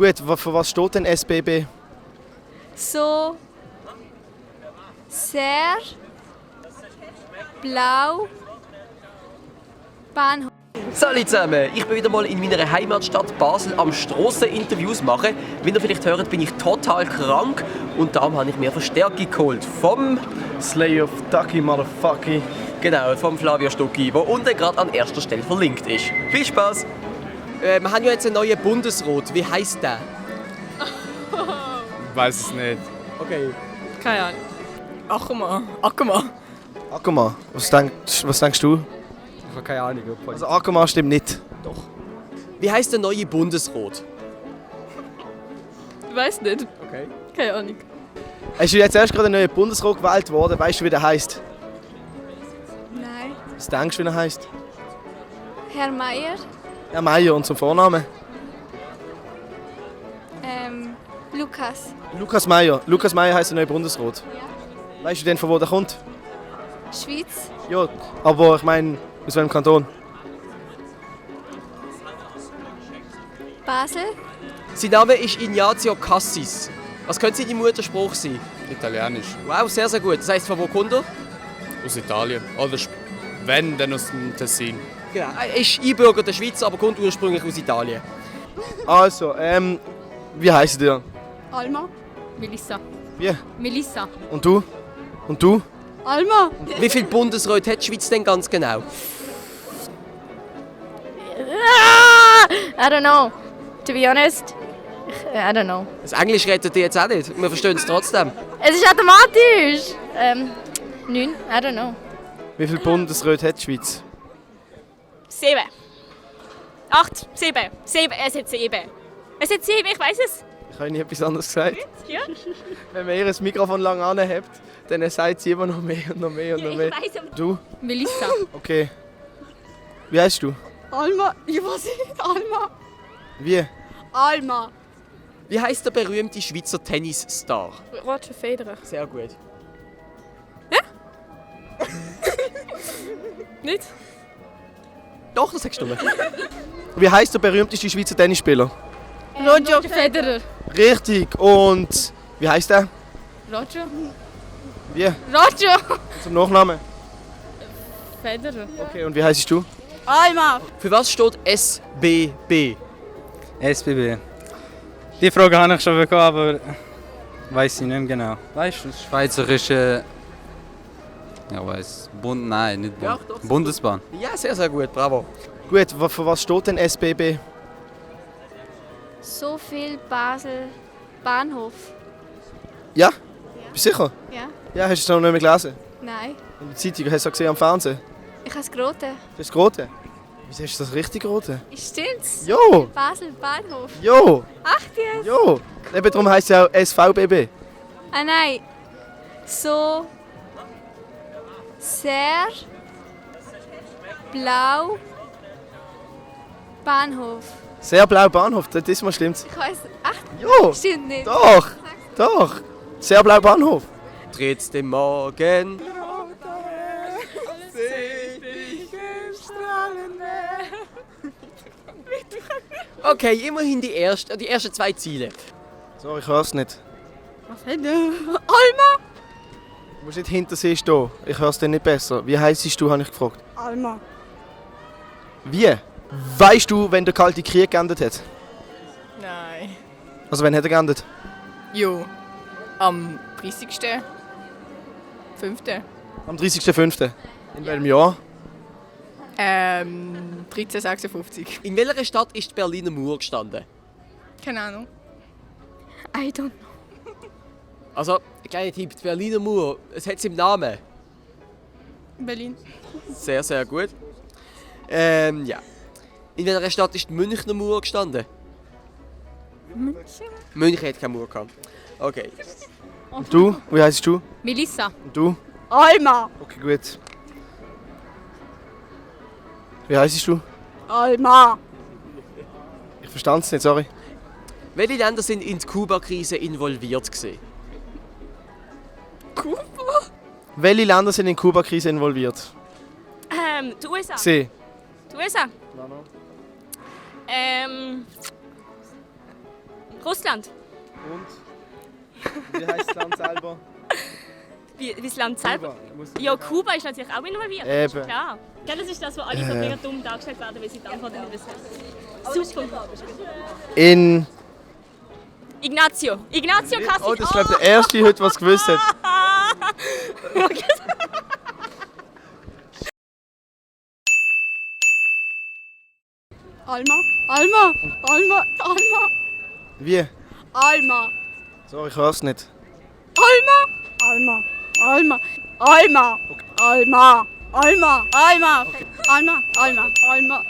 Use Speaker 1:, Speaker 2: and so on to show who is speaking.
Speaker 1: Gut, für was steht denn SBB?
Speaker 2: So sehr blau Bahnhof.
Speaker 3: Salut zusammen, ich bin wieder mal in meiner Heimatstadt Basel am Strasseninterviews machen. Wie ihr vielleicht hört, bin ich total krank und darum habe ich mir Verstärkung geholt vom
Speaker 1: Slay of Ducky, Motherfucky.
Speaker 3: Genau, vom Flavio Stucki, der unten gerade an erster Stelle verlinkt ist. Viel Spaß! Wir haben ja jetzt einen neuen Bundesrat. Wie heisst der?
Speaker 4: Ich weiß es nicht.
Speaker 3: Okay.
Speaker 5: Keine Ahnung. Ackermann.
Speaker 1: Ackermann, was denkst du?
Speaker 4: Ich habe keine Ahnung.
Speaker 1: Also Ackermann stimmt nicht.
Speaker 3: Wie heisst der neue Bundesrat?
Speaker 5: Ich weiß nicht.
Speaker 3: Okay.
Speaker 5: Keine Ahnung.
Speaker 1: Hast du jetzt erst gerade ein neuer Bundesrat gewählt worden? Weißt du, wie der heisst?
Speaker 2: Nein.
Speaker 1: Was denkst du, wie er heisst?
Speaker 2: Herr Meier.
Speaker 1: Herr Meier und zum Vornamen?
Speaker 2: Lukas.
Speaker 1: Lukas Meier. Lukas Meier heisst der neue Bundesrat.
Speaker 2: Ja.
Speaker 1: Weißt du denn, von wo der kommt?
Speaker 2: Schweiz.
Speaker 1: Ja, aber ich meine, aus welchem Kanton?
Speaker 2: Basel.
Speaker 3: Sein Name ist Ignazio Cassis. Was könnte sein Mutterspruch sein?
Speaker 4: Italienisch.
Speaker 3: Wow, sehr, sehr gut. Das heisst, von wo kommt er?
Speaker 4: Aus Italien. Oder wenn, dann aus dem Tessin.
Speaker 3: Genau. Er ist Einbürger der Schweiz, aber kommt ursprünglich aus Italien.
Speaker 1: Also, wie heisst ihr?
Speaker 5: Alma. Melissa.
Speaker 1: Wie?
Speaker 5: Melissa.
Speaker 1: Und du? Und du?
Speaker 5: Alma.
Speaker 3: Wie viele Bundesräte hat die Schweiz denn ganz genau?
Speaker 6: I don't know. To be honest, I don't know.
Speaker 3: Das Englisch rettet ihr jetzt auch nicht. Wir verstehen es trotzdem.
Speaker 6: Es ist automatisch. 9, I don't know.
Speaker 1: Wie viele Bundesräte hat die Schweiz?
Speaker 7: 7. 8, 7. 7. Es hat 7. Es hat 7, ich weiß es.
Speaker 1: Ich habe nie etwas anderes gesagt.
Speaker 7: Ja.
Speaker 1: Wenn man ihr das Mikrofon lang anhebt, dann sagt sie immer noch mehr und noch mehr und noch mehr.
Speaker 7: Ich weiß aber.
Speaker 1: Du?
Speaker 5: Melissa.
Speaker 1: Okay. Wie heißt du?
Speaker 5: Alma. Ich weiß nicht. Alma.
Speaker 1: Wie?
Speaker 5: Alma.
Speaker 3: Wie heisst der berühmte Schweizer Tennisstar?
Speaker 5: Roger Federer.
Speaker 3: Sehr gut.
Speaker 5: Nicht?
Speaker 3: Doch, das sagst du mir.
Speaker 1: Wie heißt der berühmteste Schweizer Tennisspieler?
Speaker 5: Roger Federer.
Speaker 1: Richtig. Und wie heißt er?
Speaker 5: Roger.
Speaker 1: Wie?
Speaker 5: Roger.
Speaker 1: Zum Nachnamen?
Speaker 5: Federer.
Speaker 1: Okay. Und wie heißt du?
Speaker 5: Alma.
Speaker 3: Für was steht SBB?
Speaker 8: SBB. Die Frage habe ich schon bekommen, aber weiß ich nicht mehr genau. Weißt du?
Speaker 9: Schweizerische. Ja, weiß. Nein, nicht
Speaker 3: Ja,
Speaker 9: Bund.
Speaker 3: doch.
Speaker 9: Bundesbahn.
Speaker 3: Ja, sehr, sehr gut. Bravo.
Speaker 1: Gut. Für was steht denn SBB?
Speaker 2: So viel Basel Bahnhof.
Speaker 1: Ja? Bist du sicher?
Speaker 2: Ja.
Speaker 1: Ja, hast du es noch nicht mehr gelesen?
Speaker 2: Nein.
Speaker 1: In der Zeitung, hast du es gesehen am Fernsehen?
Speaker 2: Ich habe es geraten.
Speaker 1: Das ist rote. Wieso hast du das richtig rote?
Speaker 2: Stimmt's?
Speaker 1: Jo!
Speaker 2: Basel Bahnhof.
Speaker 1: Jo!
Speaker 2: Ach jetzt?
Speaker 1: Jo! Eben darum heisst es ja auch SVBB.
Speaker 2: Ah nein. So sehr blau Bahnhof.
Speaker 1: Sehr blau Bahnhof, diesmal stimmt's.
Speaker 2: Ich weiß. Ach,
Speaker 1: Jo!
Speaker 2: stimmt nicht.
Speaker 1: Doch! Doch! Sehr blau Bahnhof.
Speaker 3: Dreht's den Morgen. Okay, immerhin die ersten 2 Ziele.
Speaker 1: Sorry, ich hör's nicht.
Speaker 5: Was hat er? Alma.
Speaker 1: Du musst nicht hinter sie stehen. Ich hör's dir nicht besser. Wie heisst du, habe ich gefragt.
Speaker 5: Alma.
Speaker 1: Wie? Weißt du, wenn der Kalte Krieg geendet hat?
Speaker 5: Nein.
Speaker 1: Also, wann hat er geendet?
Speaker 5: Jo. Am 30. 5.
Speaker 1: Am 30.05. In welchem Jahr?
Speaker 5: 1356.
Speaker 3: In welcher Stadt ist die Berliner Mauer gestanden?
Speaker 5: Keine Ahnung.
Speaker 2: I don't know.
Speaker 3: Also, ein kleiner Tipp, die Berliner Mauer, es hat es im Namen.
Speaker 5: Berlin.
Speaker 3: Sehr, sehr gut. Ja. In welcher Stadt ist die Münchner Mauer gestanden? München hat keine Mauer gehabt. Okay.
Speaker 1: Und du? Wie heisst du?
Speaker 5: Melissa.
Speaker 1: Und du?
Speaker 5: Alma.
Speaker 1: Okay, gut. Wie heisst du?
Speaker 5: Alma.
Speaker 1: Ich verstand's nicht, sorry.
Speaker 3: Welche Länder sind in die Kuba-Krise involviert gewesen?
Speaker 5: Kuba.
Speaker 1: Welche Länder sind in die Kuba-Krise involviert?
Speaker 7: Die USA.
Speaker 1: C.
Speaker 7: Die USA. Russland.
Speaker 1: Und? Wie heißt das Land selber?
Speaker 7: Wie das Land selber?
Speaker 1: Kuba. Muss-
Speaker 7: Ja, Kuba ist natürlich auch involviert.
Speaker 1: Eben.
Speaker 7: Klar. Ja, das ist das, wo alle so mega dumm dargestellt werden, weil sie die Antwort nicht wissen. Super.
Speaker 1: In.
Speaker 7: Ignazio Cassis.
Speaker 1: Oh, das ist, glaube ich, der erste heute, was gewusst hat.
Speaker 5: Alma. Alma. Alma. Alma.
Speaker 1: Wie?
Speaker 5: Alma.
Speaker 1: So, ich hör's nicht.
Speaker 5: Alma. Alma. Alma. Alma. Alma. Alma. Alma. Alma. Alma. Alma.